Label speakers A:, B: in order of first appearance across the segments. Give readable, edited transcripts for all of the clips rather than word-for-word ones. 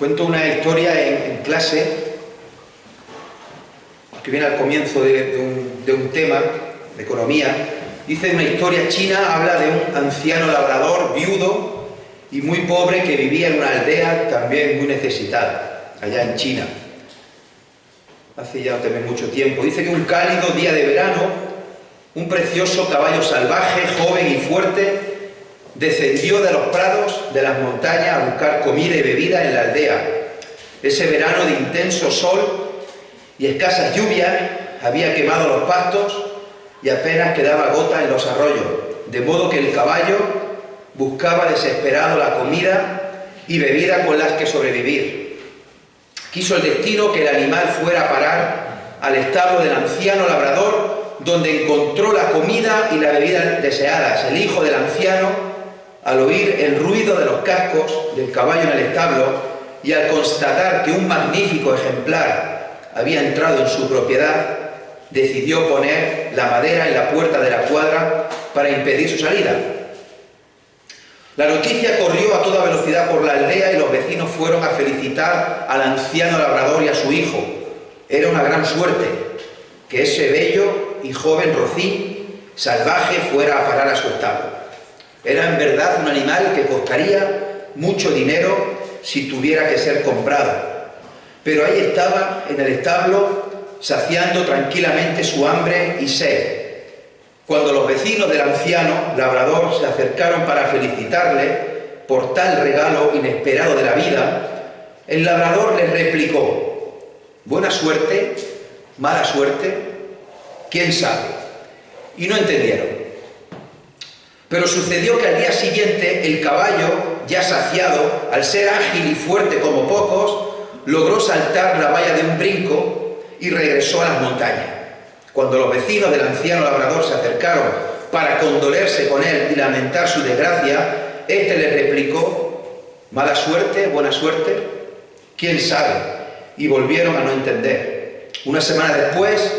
A: Cuento una historia en clase que viene al comienzo de un tema de economía. Dice una historia china, habla de un anciano labrador viudo y muy pobre que vivía en una aldea también muy necesitada, allá en China. Hace ya también mucho tiempo. Dice que un cálido día de verano, un precioso caballo salvaje, joven y fuerte, descendió de los prados de las montañas a buscar comida y bebida en la aldea. Ese verano de intenso sol y escasas lluvias había quemado los pastos y apenas quedaba gota en los arroyos, de modo que el caballo buscaba desesperado la comida y bebida con las que sobrevivir. Quiso el destino que el animal fuera a parar al establo del anciano labrador, donde encontró la comida y la bebida deseadas. El hijo del anciano, al oír el ruido de los cascos del caballo en el establo y al constatar que un magnífico ejemplar había entrado en su propiedad, decidió poner la madera en la puerta de la cuadra para impedir su salida. La noticia corrió a toda velocidad por la aldea y los vecinos fueron a felicitar al anciano labrador y a su hijo. Era una gran suerte que ese bello y joven rocín salvaje fuera a parar a su establo. Era en verdad un animal que costaría mucho dinero si tuviera que ser comprado. Pero ahí estaba en el establo, saciando tranquilamente su hambre y sed. Cuando los vecinos del anciano labrador se acercaron para felicitarle por tal regalo inesperado de la vida, el labrador les replicó: «Buena suerte, mala suerte, quién sabe». Y no entendieron. Pero sucedió que al día siguiente el caballo, ya saciado, al ser ágil y fuerte como pocos, logró saltar la valla de un brinco y regresó a las montañas. Cuando los vecinos del anciano labrador se acercaron para condolerse con él y lamentar su desgracia, éste les replicó: «Mala suerte, buena suerte, quién sabe», y volvieron a no entender. Una semana después,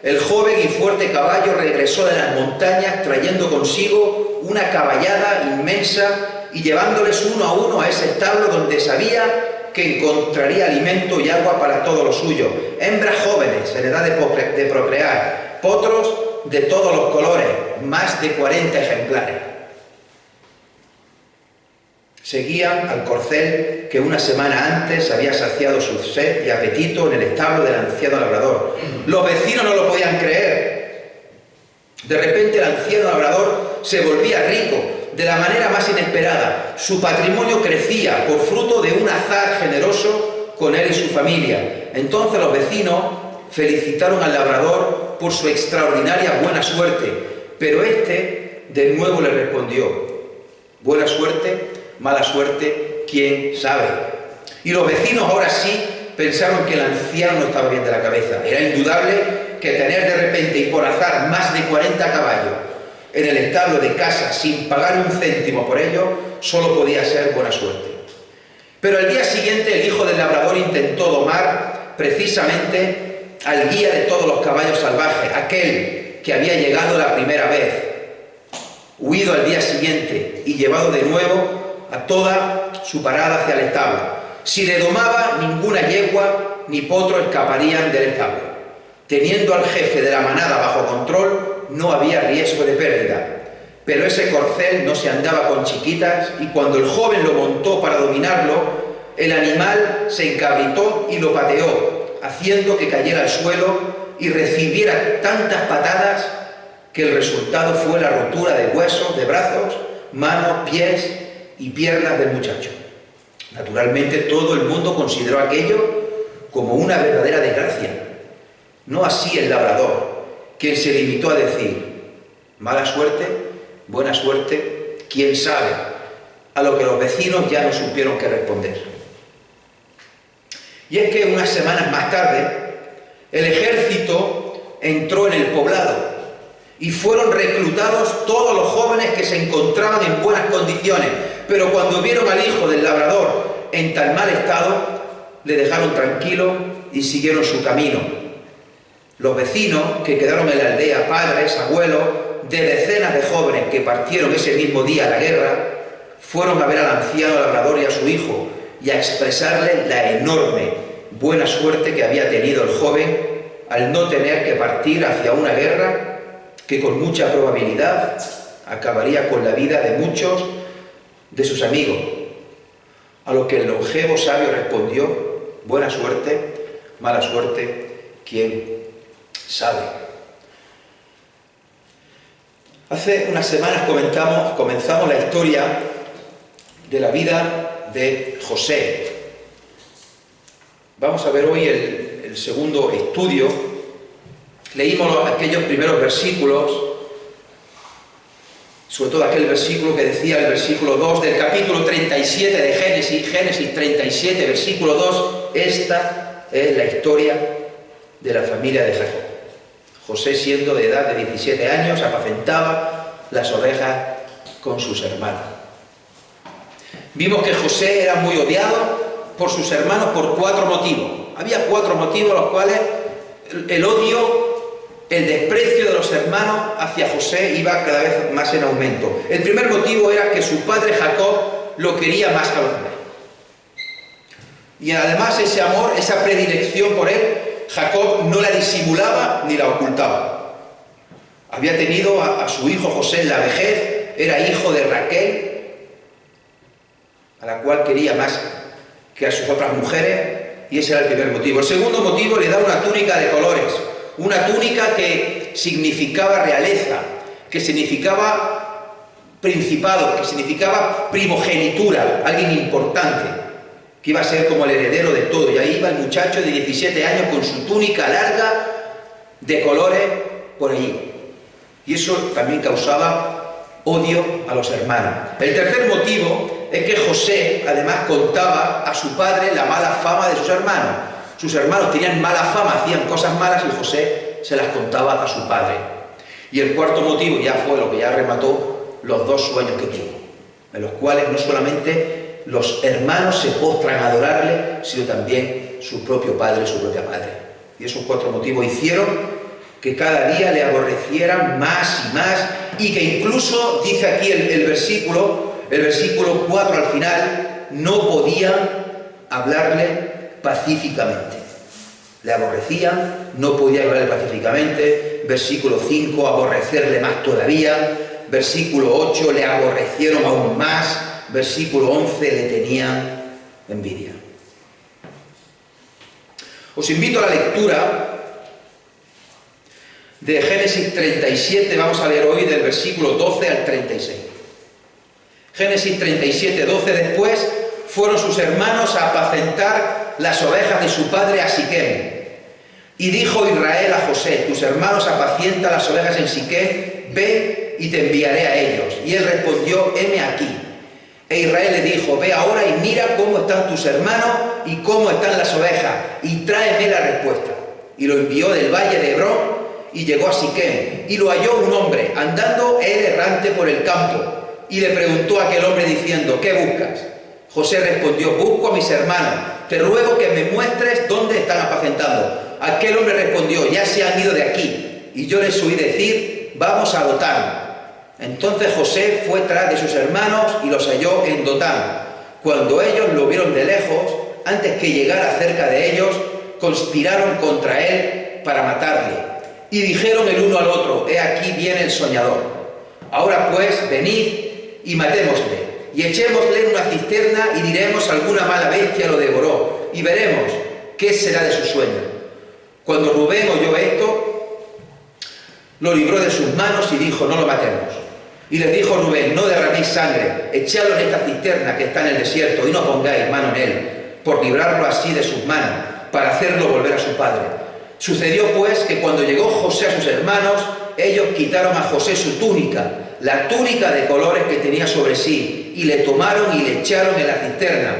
A: el joven y fuerte caballo regresó de las montañas trayendo consigo una caballada inmensa y llevándoles uno a uno a ese establo donde sabía que encontraría alimento y agua para todo lo suyo. Hembras jóvenes en edad de procrear, potros de todos los colores, más de 40 ejemplares. Seguían al corcel que una semana antes había saciado su sed y apetito en el establo del anciano labrador. Los vecinos no lo podían creer. De repente el anciano labrador se volvía rico de la manera más inesperada. Su patrimonio crecía por fruto de un azar generoso con él y su familia. Entonces los vecinos felicitaron al labrador por su extraordinaria buena suerte, pero éste de nuevo le respondió: «Buena suerte, mala suerte, quién sabe». Y los vecinos ahora sí pensaron que el anciano no estaba bien de la cabeza. Era indudable que tener de repente y por azar más de 40 caballos en el establo de casa sin pagar un céntimo por ello solo podía ser buena suerte. Pero al día siguiente el hijo del labrador intentó domar precisamente al guía de todos los caballos salvajes, aquel que había llegado la primera vez, huido al día siguiente y llevado de nuevo a toda su parada hacia el establo. Si le domaba, ninguna yegua ni potro escaparían del establo. Teniendo al jefe de la manada bajo control, no había riesgo de pérdida. Pero ese corcel no se andaba con chiquitas y cuando el joven lo montó para dominarlo, el animal se encabritó y lo pateó, haciendo que cayera al suelo y recibiera tantas patadas que el resultado fue la rotura de huesos, de brazos, manos, pies y piernas del muchacho. Naturalmente todo el mundo consideró aquello como una verdadera desgracia. No así el labrador, quien se limitó a decir: «Mala suerte, buena suerte, quién sabe», a lo que los vecinos ya no supieron qué responder. Y es que unas semanas más tarde, el ejército entró en el poblado y fueron reclutados todos los jóvenes que se encontraban en buenas condiciones, pero cuando vieron al hijo del labrador en tan mal estado, le dejaron tranquilo y siguieron su camino. Los vecinos que quedaron en la aldea, padres, abuelos, de decenas de jóvenes que partieron ese mismo día a la guerra, fueron a ver al anciano labrador y a su hijo, y a expresarle la enorme buena suerte que había tenido el joven al no tener que partir hacia una guerra que con mucha probabilidad acabaría con la vida de muchos de sus amigos. A lo que el longevo sabio respondió: buena suerte, mala suerte, ¿quién sabe? Hace unas semanas comenzamos la historia de la vida de José. Vamos a ver hoy el segundo estudio. Leímos aquellos primeros versículos, sobre todo aquel versículo que decía, el versículo 2 del capítulo 37 de Génesis 37, versículo 2, esta es la historia de la familia de Jacob. José, siendo de edad de 17 años, apacentaba las ovejas con sus hermanos. Vimos que José era muy odiado por sus hermanos por 4 motivos. Había 4 motivos los cuales el odio, el desprecio de los hermanos hacia José iba cada vez más en aumento. El primer motivo era que su padre Jacob lo quería más que a los demás. Y además ese amor, esa predilección por él, Jacob no la disimulaba ni la ocultaba. Había tenido a su hijo José en la vejez, era hijo de Raquel, a la cual quería más que a sus otras mujeres, y ese era el primer motivo. El segundo motivo, le da una túnica de colores, una túnica que significaba realeza, que significaba principado, que significaba primogenitura, alguien importante, que iba a ser como el heredero de todo. Y ahí iba el muchacho de 17 años con su túnica larga de colores por allí. Y eso también causaba odio a los hermanos. El tercer motivo es que José además contaba a su padre la mala fama de sus hermanos. Sus hermanos tenían mala fama, hacían cosas malas y José se las contaba a su padre. Y el cuarto motivo ya fue lo que ya remató los 2 sueños que tuvo, en los cuales no solamente los hermanos se postran a adorarle, sino también su propio padre, su propia madre. Y esos 4 motivos hicieron que cada día le aborrecieran más y más, y que incluso, dice aquí el versículo 4 al final, no podían hablarle pacíficamente. Le aborrecían, no podían hablarle pacíficamente. Versículo 5, aborrecerle más todavía. Versículo 8, le aborrecieron aún más. Versículo 11, le tenían envidia. Os invito a la lectura de Génesis 37, vamos a leer hoy del versículo 12 al 36. Génesis 37, 12, después fueron sus hermanos a apacentar las ovejas de su padre a Siquem. Y dijo Israel a José: tus hermanos apacientan las ovejas en Siquem, ve y te enviaré a ellos. Y él respondió: heme aquí. E Israel le dijo: ve ahora y mira cómo están tus hermanos y cómo están las ovejas, y tráeme la respuesta. Y lo envió del valle de Hebrón, y llegó a Siquem, y lo halló un hombre, andando él errante por el campo, y le preguntó a aquel hombre diciendo: ¿qué buscas? José respondió: busco a mis hermanos, te ruego que me muestres dónde están apacentando. Aquel hombre respondió: ya se han ido de aquí, y yo les oí decir: vamos a Dotán. Entonces José fue tras de sus hermanos y los halló en Dotán. Cuando ellos lo vieron de lejos, antes que llegara cerca de ellos, conspiraron contra él para matarle. Y dijeron el uno al otro: he aquí viene el soñador. Ahora pues, venid y matémosle, y echémosle en una cisterna, y diremos: alguna mala bestia lo devoró, y veremos qué será de su sueño. Cuando Rubén oyó esto, lo libró de sus manos y dijo: no lo matemos. Y les dijo Rubén: no derraméis sangre, echadlo en esta cisterna que está en el desierto, y no pongáis mano en él, por librarlo así de sus manos, para hacerlo volver a su padre. Sucedió pues que cuando llegó José a sus hermanos, ellos quitaron a José su túnica, la túnica de colores que tenía sobre sí, y le tomaron y le echaron en la cisterna.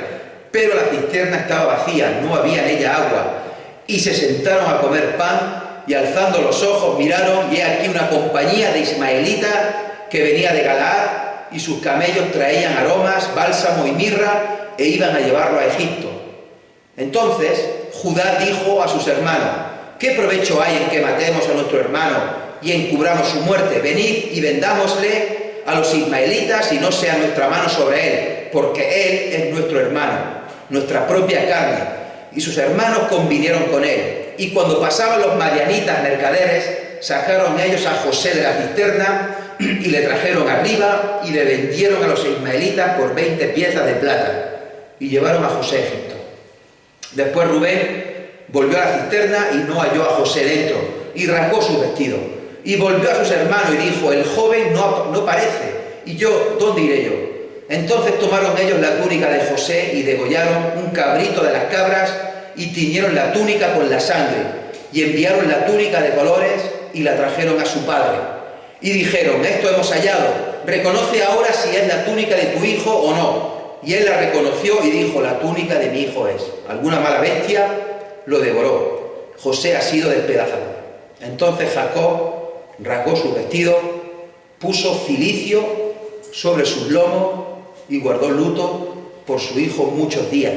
A: Pero la cisterna estaba vacía, no había en ella agua. Y se sentaron a comer pan, y alzando los ojos miraron, y he aquí una compañía de ismaelitas que venía de Galaad, y sus camellos traían aromas, bálsamo y mirra, e iban a llevarlo a Egipto. Entonces Judá dijo a sus hermanos: ¿qué provecho hay en que matemos a nuestro hermano y encubramos su muerte? Venid y vendámosle a los ismaelitas, y no sea nuestra mano sobre él, porque él es nuestro hermano. nuestra propia carne. Y sus hermanos convinieron con él. Y cuando pasaban los madianitas mercaderes, sacaron ellos a José de la cisterna y le trajeron arriba y le vendieron a los ismaelitas por 20 piezas de plata. Y llevaron a José a Egipto. Después Rubén volvió a la cisterna y no halló a José dentro, y rasgó su vestido. Y volvió a sus hermanos y dijo: el joven no parece, y yo, ¿dónde iré yo? Entonces tomaron ellos la túnica de José y degollaron un cabrito de las cabras y tiñeron la túnica con la sangre, y enviaron la túnica de colores y la trajeron a su padre. Y dijeron: esto hemos hallado, reconoce ahora si es la túnica de tu hijo o no. Y él la reconoció y dijo: la túnica de mi hijo es. Alguna mala bestia lo devoró. José ha sido despedazado. Entonces Jacob rasgó su vestido, puso cilicio sobre sus lomos y guardó luto por su hijo muchos días.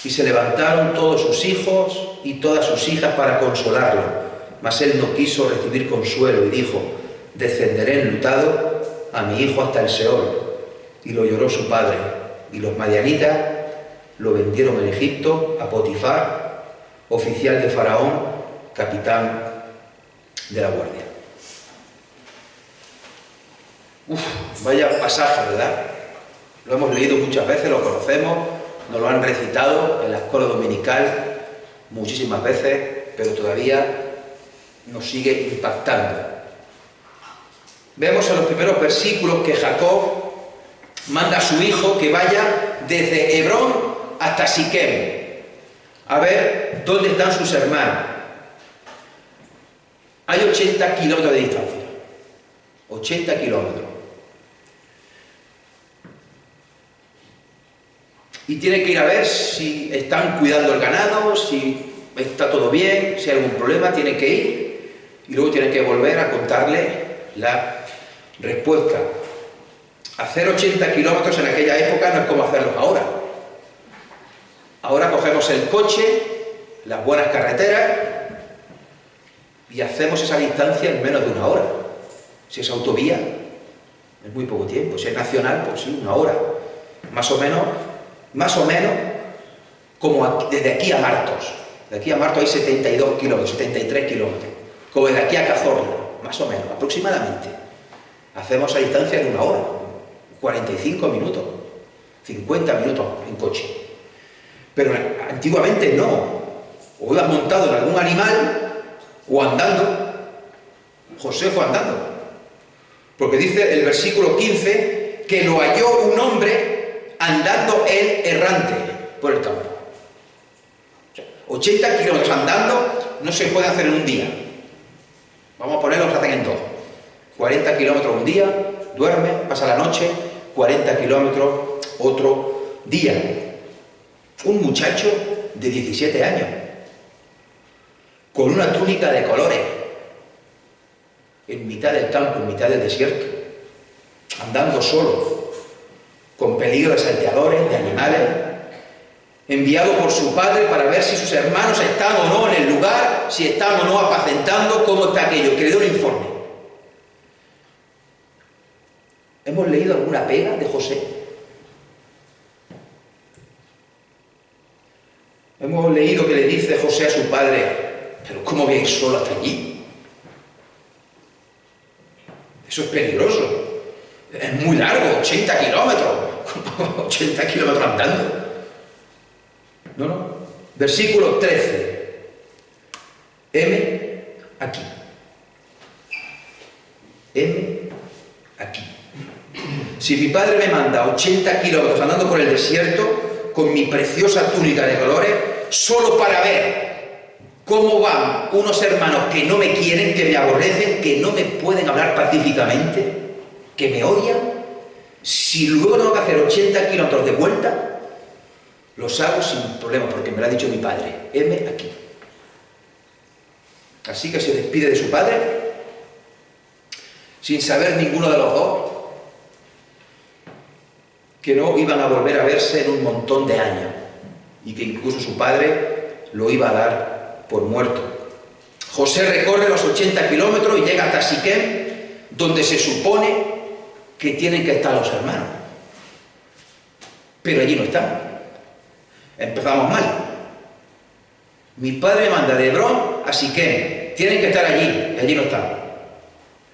A: Y se levantaron todos sus hijos y todas sus hijas para consolarlo. Mas él no quiso recibir consuelo y dijo: descenderé enlutado a mi hijo hasta el Seol. Y lo lloró su padre. Y los madianitas lo vendieron en Egipto a Potifar, oficial de Faraón, capitán de la guardia. Vaya pasaje, ¿verdad? Lo hemos leído muchas veces, lo conocemos, nos lo han recitado en la escuela dominical muchísimas veces, pero todavía nos sigue impactando. Vemos en los primeros versículos que Jacob manda a su hijo que vaya desde Hebrón hasta Siquem a ver dónde están sus hermanos. Hay 80 kilómetros de distancia. 80 kilómetros. Y tiene que ir a ver si están cuidando el ganado, si está todo bien, si hay algún problema, tiene que ir y luego tiene que volver a contarle la respuesta. Hacer 80 kilómetros en aquella época no es como hacerlos ahora. Ahora cogemos el coche, las buenas carreteras y hacemos esa distancia en menos de una hora. Si es autovía, es muy poco tiempo. Si es nacional, pues sí, una hora. Más o menos como desde aquí a Martos. De aquí a Martos hay 72 kilómetros, 73 kilómetros. Como desde aquí a Cazorla, más o menos, aproximadamente. Hacemos esa distancia en una hora. 45 minutos, 50 minutos en coche. Pero antiguamente no. O ibas montado en algún animal o andando. José fue andando. Porque dice el versículo 15 que lo halló un hombre andando él errante por el campo. O sea, 80 kilómetros andando no se puede hacer en un día. Vamos a ponerlo, se hacen en dos. 40 kilómetros un día, duerme, pasa la noche, 40 kilómetros otro día. Un muchacho de 17 años, con una túnica de colores, en mitad del campo, en mitad del desierto, andando solo, con peligro de salteadores, de animales, enviado por su padre para ver si sus hermanos están o no en el lugar, si están o no apacentando, cómo está aquello, que le dé un informe. ¿Hemos leído alguna pega de José? Hemos leído que le dice José a su padre: pero ¿cómo voy a ir solo hasta allí? Eso es peligroso. Es muy largo, 80 kilómetros. 80 kilómetros andando. No. Versículo 13. Heme aquí. Heme aquí. Si mi padre me manda 80 kilómetros andando por el desierto con mi preciosa túnica de colores, solo para ver cómo van unos hermanos que no me quieren, que me aborrecen, que no me pueden hablar pacíficamente, que me odian, si luego tengo que hacer 80 kilómetros de vuelta, los hago sin problema, porque me lo ha dicho mi padre: heme aquí. Así que se despide de su padre, sin saber ninguno de los dos que no iban a volver a verse en un montón de años, y que incluso su padre lo iba a dar por muerto. José recorre los 80 kilómetros y llega hasta Siquem, donde se supone que tienen que estar los hermanos. Pero allí no están. Empezamos mal. Mi padre manda de Hebrón a Siquem. Tienen que estar allí, y allí no están.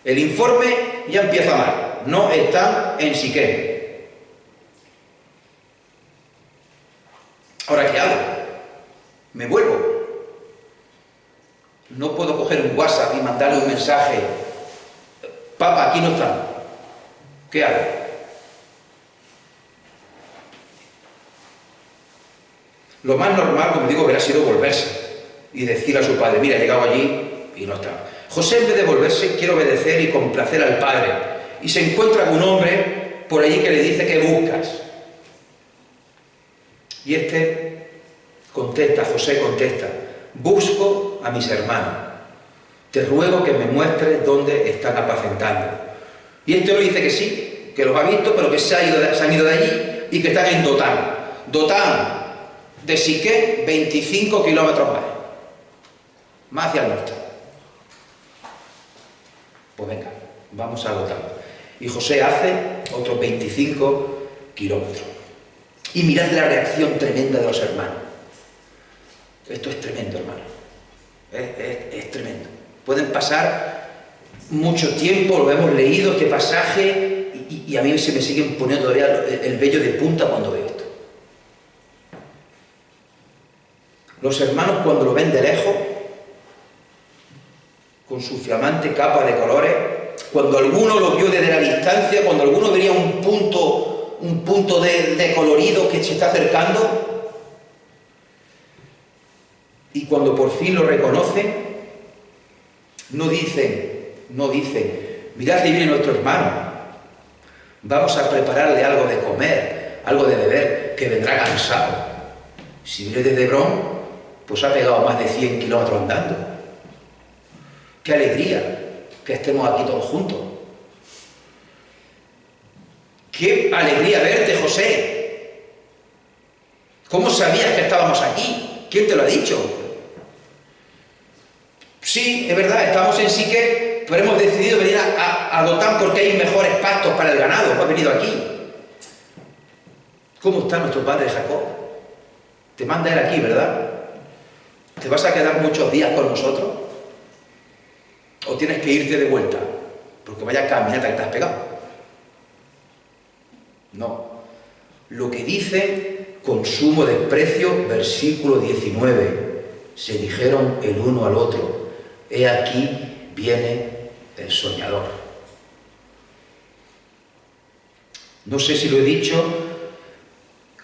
A: El informe ya empieza mal. No están en Siquem. ¿Ahora qué hago? ¿Me vuelvo? No puedo coger un WhatsApp y mandarle un mensaje. Papá, aquí no están. ¿Qué hago? Lo más normal, como digo, hubiera sido volverse y decir a su padre, mira, he llegado allí y no está. José, en vez de volverse, quiere obedecer y complacer al padre. Y se encuentra con un hombre por allí que le dice, ¿qué buscas? Y este contesta, José contesta, busco a mis hermanos. Te ruego que me muestres dónde están apacentando. Y este le dice que sí, que los ha visto, pero que se han ido de allí y que están en Dotán. Dotán, de Siquem, 25 kilómetros más hacia el norte. Pues venga, vamos a Dotán. Y José hace otros 25 kilómetros. Y mirad la reacción tremenda de los hermanos. Esto es tremendo, hermano. Es tremendo. Pueden pasar mucho tiempo, lo hemos leído, este pasaje, y a mí se me sigue poniendo todavía el vello de punta cuando veo esto. Los hermanos, cuando lo ven de lejos, con su flamante capa de colores, cuando alguno lo vio desde la distancia, cuando alguno vería un punto de colorido que se está acercando, y cuando por fin lo reconocen, no dicen, mirad que viene nuestro hermano, vamos a prepararle algo de comer, algo de beber, que vendrá cansado. Si viene desde Hebrón, pues ha pegado más de 100 kilómetros andando. ¡Qué alegría que estemos aquí todos juntos! ¡Qué alegría verte, José! ¿Cómo sabías que estábamos aquí? ¿Quién te lo ha dicho? Sí, es verdad, estamos en Siquem, pero hemos decidido venir a Dotán porque hay mejores pastos para el ganado. Hemos venido aquí. ¿Cómo está nuestro padre Jacob? Te manda él aquí, ¿verdad? ¿Te vas a quedar muchos días con nosotros? ¿O tienes que irte de vuelta? Porque vaya caminata que te has pegado. No. Lo que dice, con sumo desprecio, versículo 19. Se dijeron el uno al otro, he aquí viene el soñador. No sé si lo he dicho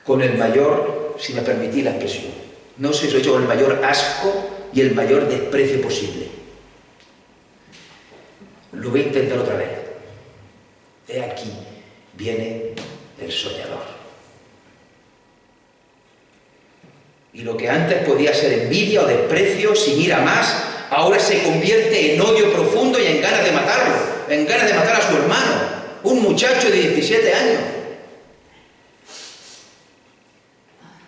A: con el mayor, si me permitís la expresión, no sé si lo he dicho con el mayor asco y el mayor desprecio posible. Lo voy a intentar otra vez. He aquí viene el soñador. Y lo que antes podía ser envidia o desprecio sin ir a más, ahora se convierte en odio profundo y en ganas de matarlo, en ganas de matar a su hermano, un muchacho de 17 años.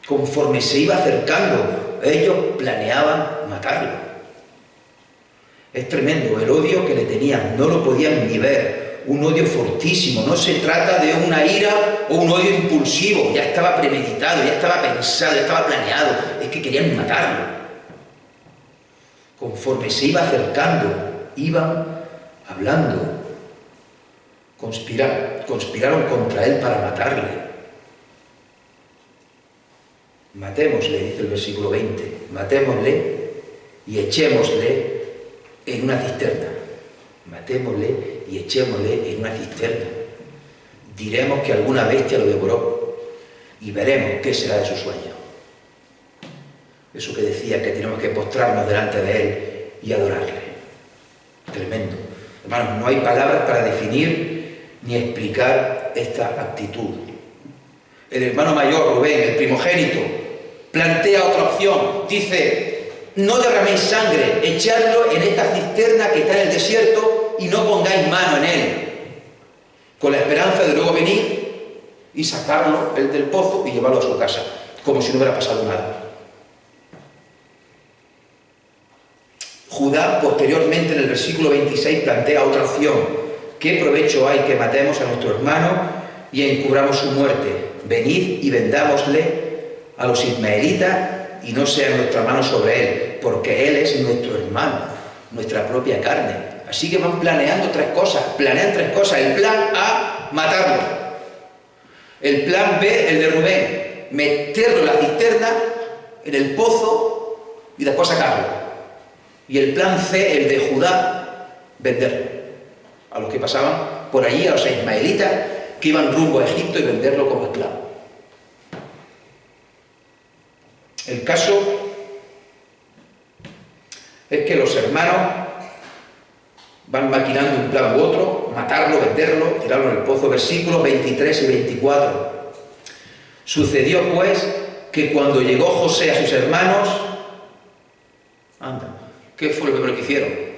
A: Conforme se iba acercando, ellos planeaban matarlo. Es tremendo el odio que le tenían, no lo podían ni ver. Un odio fortísimo, no se trata de una ira o un odio impulsivo, ya estaba premeditado, ya estaba pensado, ya estaba planeado, es que querían matarlo. Conforme se iba acercando, iban hablando, conspiraron contra él para matarle. Matémosle, dice el versículo 20, matémosle y echémosle en una cisterna. Matémosle y echémosle en una cisterna. Diremos que alguna bestia lo devoró y veremos qué será de su sueño. Eso que decía, que tenemos que postrarnos delante de él y adorarle. Tremendo. Hermanos, no hay palabras para definir ni explicar esta actitud. El hermano mayor, Rubén, el primogénito, plantea otra opción. Dice, no derraméis sangre, echadlo en esta cisterna que está en el desierto y no pongáis mano en él, con la esperanza de luego venir y sacarlo él del pozo y llevarlo a su casa, como si no hubiera pasado nada. Judá, posteriormente, en el versículo 26, plantea otra opción. ¿Qué provecho hay que matemos a nuestro hermano y encubramos su muerte? Venid y vendámosle a los ismaelitas y no sea nuestra mano sobre él, porque él es nuestro hermano, nuestra propia carne. Así que van planeando tres cosas, planean tres cosas. El plan A, matarlo. El plan B, el de Rubén, meterlo en la cisterna, en el pozo y después sacarlo. Y el plan C, el de Judá, venderlo a los que pasaban por allí, a los ismaelitas que iban rumbo a Egipto, y venderlo como esclavo. El caso es que los hermanos van maquinando un plan u otro, matarlo, venderlo, tirarlo en el pozo. Versículos 23 y 24. Sucedió pues que cuando llegó José a sus hermanos, anda, ¿qué fue lo primero que hicieron?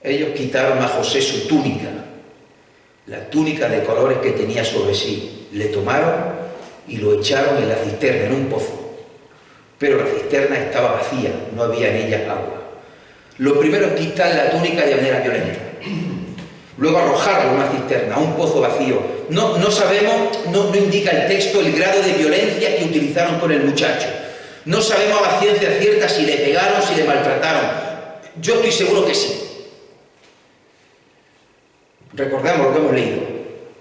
A: Ellos quitaron a José su túnica, la túnica de colores que tenía sobre sí. Le tomaron y lo echaron en la cisterna, en un pozo. Pero la cisterna estaba vacía, no había en ella agua. Lo primero es quitar la túnica de manera violenta. Luego arrojarlo a una cisterna, a un pozo vacío. No sabemos, no indica el texto el grado de violencia que utilizaron con el muchacho. No sabemos a la ciencia cierta si le pegaron, si le maltrataron. Yo estoy seguro que sí. Recordemos lo que hemos leído.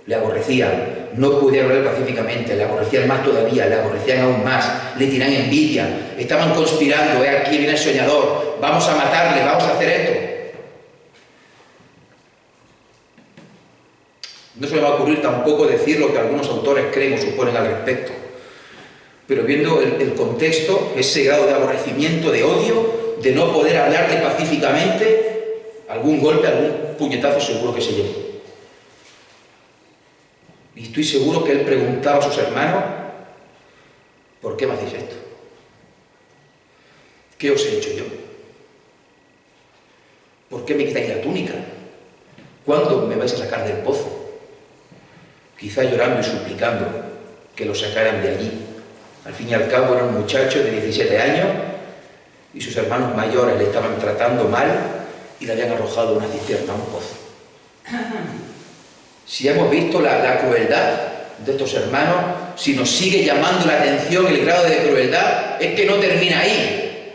A: Le aborrecían, no podía hablar pacíficamente, le aborrecían más todavía, le aborrecían aún más, le tiran envidia, estaban conspirando, aquí viene el soñador, vamos a matarle, vamos a hacer esto. No se me va a ocurrir tampoco decir lo que algunos autores creen o suponen al respecto, pero viendo el contexto, ese grado de aborrecimiento, de odio, de no poder hablarle pacíficamente, algún golpe, algún puñetazo seguro que se llevó. Y estoy seguro que él preguntaba a sus hermanos, ¿por qué me hacéis esto? ¿Qué os he hecho yo? ¿Por qué me quitáis la túnica? ¿Cuándo me vais a sacar del pozo? Quizá llorando y suplicando que lo sacaran de allí. Al fin y al cabo era un muchacho de 17 años y sus hermanos mayores le estaban tratando mal y le habían arrojado a una cisterna, a un pozo. Si hemos visto la crueldad de estos hermanos, si nos sigue llamando la atención el grado de crueldad, es que no termina ahí.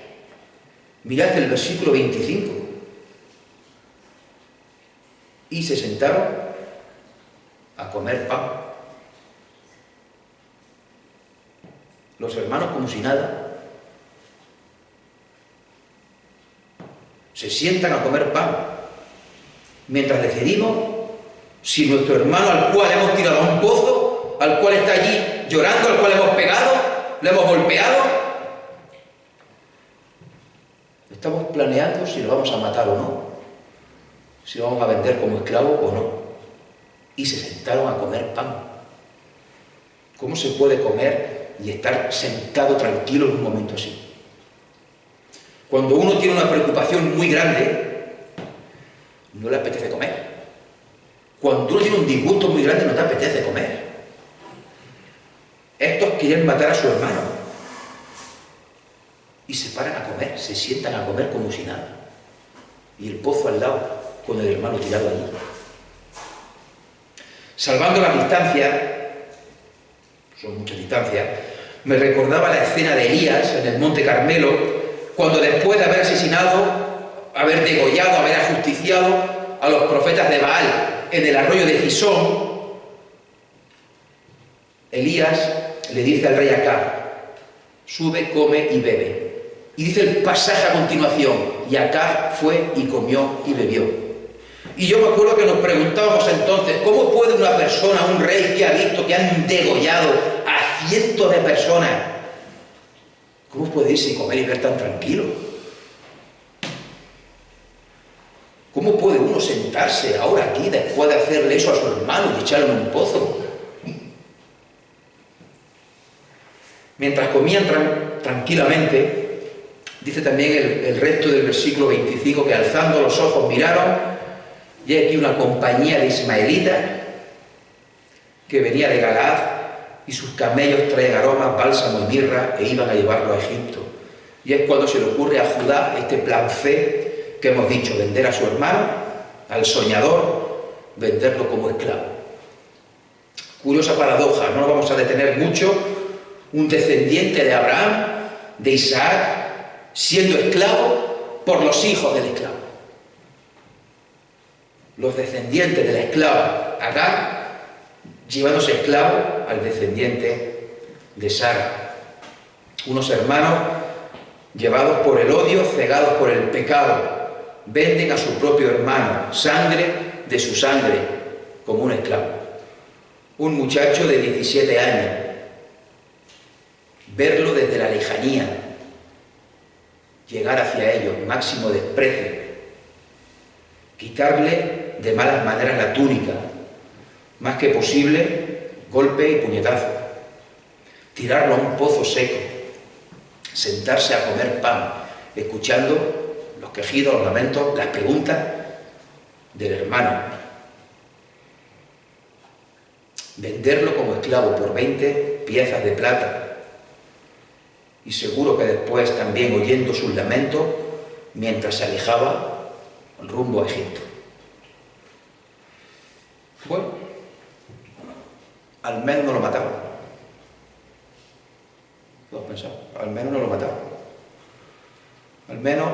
A: Mirad el versículo 25. Y se sentaron a comer pan. Los hermanos como si nada. Se sientan a comer pan. Mientras decidimos si nuestro hermano, al cual hemos tirado a un pozo, al cual está allí llorando, al cual hemos pegado, le hemos golpeado, estamos planeando si lo vamos a matar o no, si lo vamos a vender como esclavo o no. Y se sentaron a comer pan. ¿Cómo se puede comer y estar sentado tranquilo en un momento así? Cuando uno tiene una preocupación muy grande, no le apetece comer. Cuando uno tiene un disgusto muy grande, no te apetece comer. Estos quieren matar a su hermano. Y se paran a comer, se sientan a comer como si nada. Y el pozo al lado, con el hermano tirado allí. Salvando las distancias, son muchas distancias, me recordaba la escena de Elías en el Monte Carmelo, cuando después de haber asesinado, haber degollado, haber ajusticiado a los profetas de Baal en el arroyo de Gisón, Elías le dice al rey Acab: sube, come y bebe. Y dice el pasaje a continuación: y Acab fue y comió y bebió. Y yo me acuerdo que nos preguntábamos entonces, ¿cómo puede una persona, un rey que ha visto que han degollado a cientos de personas, cómo puede irse y comer y ver tan tranquilo? ¿Cómo puede uno sentarse ahora aquí después de hacerle eso a su hermano y echarlo en un pozo? Mientras comían tranquilamente, dice también el resto del versículo 25, que alzando los ojos miraron, y hay aquí una compañía de ismaelitas que venía de Galaad, y sus camellos traen aromas, bálsamo y mirra, e iban a llevarlo a Egipto. Y es cuando se le ocurre a Judá este plan C que hemos dicho: vender a su hermano, al soñador, venderlo como esclavo. Curiosa paradoja, no nos vamos a detener mucho, un descendiente de Abraham, de Isaac, siendo esclavo por los hijos del esclavo. Los descendientes de la esclava Agar, llevándose esclavo al descendiente de Sara. Unos hermanos llevados por el odio, cegados por el pecado, venden a su propio hermano, sangre de su sangre, como un esclavo. Un muchacho de 17 años, verlo desde la lejanía, llegar hacia ellos, máximo desprecio, quitarle de malas maneras la túnica, más que posible, golpe y puñetazo, tirarlo a un pozo seco, sentarse a comer pan, escuchando los quejidos, los lamentos, las preguntas del hermano, venderlo como esclavo por 20 piezas de plata, y seguro que después también oyendo sus lamentos mientras se alejaba rumbo a Egipto. Bueno, al menos no lo mataron. ¿Lo has pensado? Al menos no lo mataron. Al menos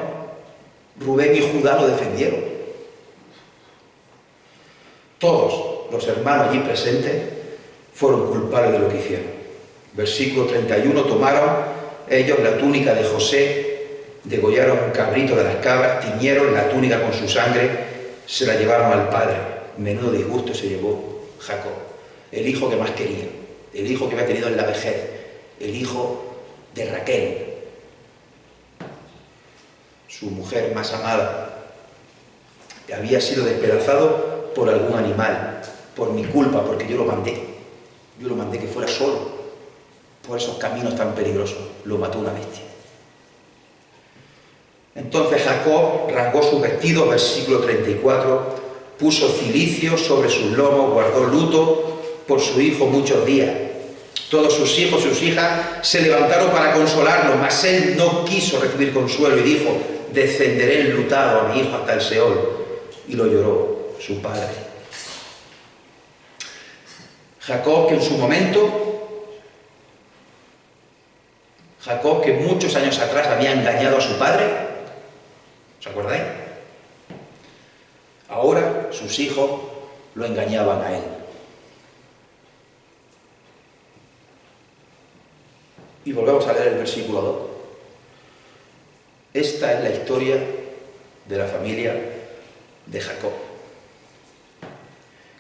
A: Rubén y Judá lo defendieron. Todos los hermanos allí presentes fueron culpables de lo que hicieron. Versículo 31, tomaron ellos la túnica de José, degollaron un cabrito de las cabras, tiñeron la túnica con su sangre, se la llevaron al padre. Menudo disgusto se llevó Jacob, el hijo que más quería, el hijo que había tenido en la vejez, el hijo de Raquel, su mujer más amada, que había sido despedazado por algún animal, por mi culpa, porque yo lo mandé que fuera solo por esos caminos tan peligrosos, lo mató una bestia. Entonces Jacob rasgó sus vestidos, versículo 34, puso cilicio sobre sus lomos, guardó luto por su hijo muchos días. Todos sus hijos y sus hijas se levantaron para consolarlo, mas él no quiso recibir consuelo y dijo: descenderé enlutado a mi hijo hasta el Seol. Y lo lloró su padre. Jacob, que en su momento, Jacob, que muchos años atrás había engañado a su padre, ¿os acordáis? Ahora sus hijos lo engañaban a él. Y volvemos a leer el versículo 2. Esta es la historia de la familia de Jacob.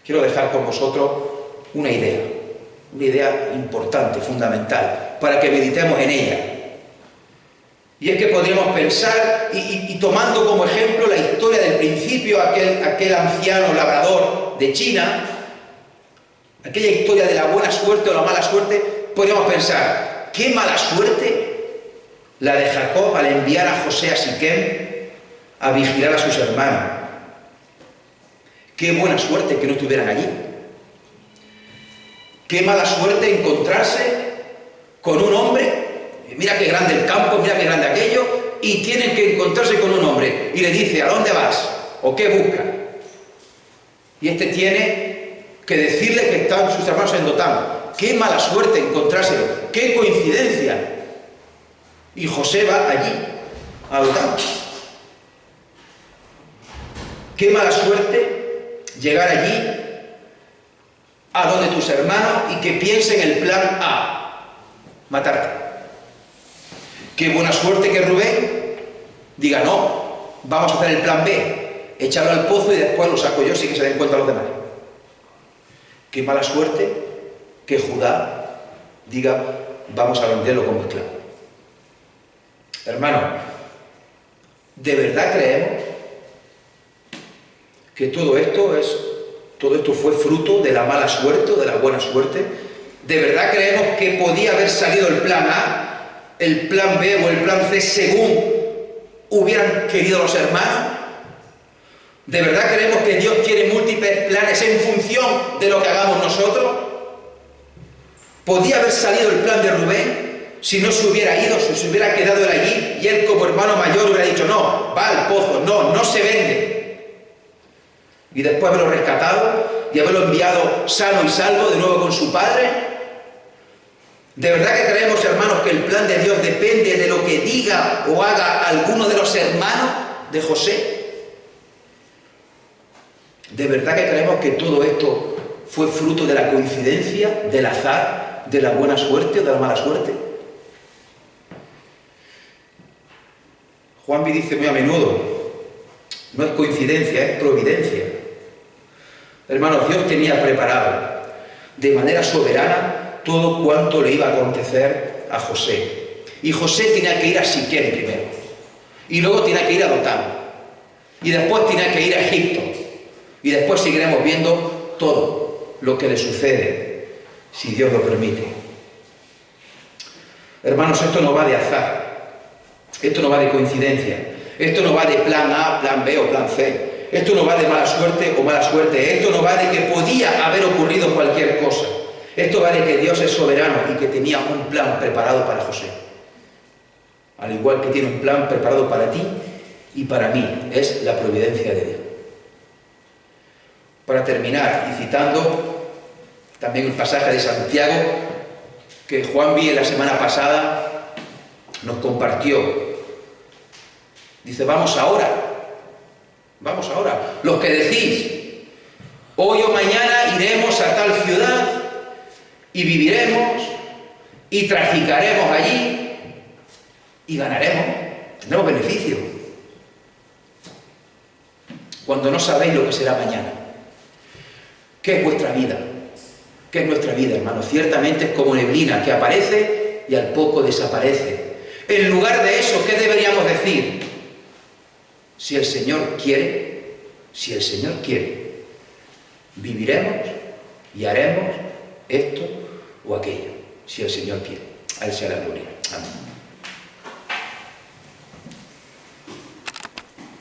A: Quiero dejar con vosotros una idea importante, fundamental, para que meditemos en ella. Y es que podríamos pensar, y tomando como ejemplo la historia del principio, aquel anciano labrador de China, aquella historia de la buena suerte o la mala suerte, podríamos pensar, qué mala suerte la de Jacob al enviar a José a Siquem a vigilar a sus hermanos. Qué buena suerte que no estuvieran allí. Qué mala suerte encontrarse con un hombre, mira qué grande el campo, mira qué grande aquello, y tienen que encontrarse con un hombre y le dice: ¿a dónde vas? ¿O qué buscas? Y este tiene que decirle que están sus hermanos en Dotán. Qué mala suerte encontrárselo, qué coincidencia. Y José va allí, a Dotán. Qué mala suerte llegar allí a donde tus hermanos y que piensen el plan A, matarte. Qué buena suerte que Rubén diga: no, vamos a hacer el plan B, echarlo al pozo y después lo saco yo sin que se den cuenta los demás. Qué mala suerte que Judá diga: vamos a venderlo como esclavo. Hermano, ¿de verdad creemos que todo esto fue fruto de la mala suerte o de la buena suerte? ¿De verdad creemos que podía haber salido el plan A, el plan B o el plan C según hubieran querido los hermanos? ¿De verdad creemos que Dios tiene múltiples planes en función de lo que hagamos nosotros? ¿Podía haber salido el plan de Rubén si no se hubiera ido, si se hubiera quedado él allí y él como hermano mayor hubiera dicho: no, va al pozo, no se vende? Y después haberlo rescatado y haberlo enviado sano y salvo de nuevo con su padre. ¿De verdad que creemos, hermanos, que el plan de Dios depende de lo que diga o haga alguno de los hermanos de José? ¿De verdad que creemos que todo esto fue fruto de la coincidencia, del azar, de la buena suerte o de la mala suerte? Juanvi dice muy a menudo, no es coincidencia, es providencia. Hermanos, Dios tenía preparado de manera soberana todo cuanto le iba a acontecer a José. Y José tenía que ir a Siquem primero, y luego tenía que ir a Dotán, y después tenía que ir a Egipto, y después seguiremos viendo todo lo que le sucede, si Dios lo permite. Hermanos, esto no va de azar, esto no va de coincidencia, esto no va de plan A, plan B o plan C, esto no va de mala suerte o mala suerte, esto no va de que podía haber ocurrido cualquier cosa. Esto va de que Dios es soberano y que tenía un plan preparado para José. Al igual que tiene un plan preparado para ti y para mí. Es la providencia de Dios. Para terminar, y citando también un pasaje de Santiago que Juanvi la semana pasada nos compartió. Dice, vamos ahora. Los que decís, hoy o mañana iremos a tal ciudad y viviremos, y traficaremos allí, y ganaremos, tendremos beneficio. Cuando no sabéis lo que será mañana. ¿Qué es vuestra vida? ¿Qué es nuestra vida, hermanos? Ciertamente es como neblina que aparece y al poco desaparece. En lugar de eso, ¿qué deberíamos decir? Si el Señor quiere, viviremos y haremos esto o aquello, si el Señor quiere. A Él sea la gloria. Amén.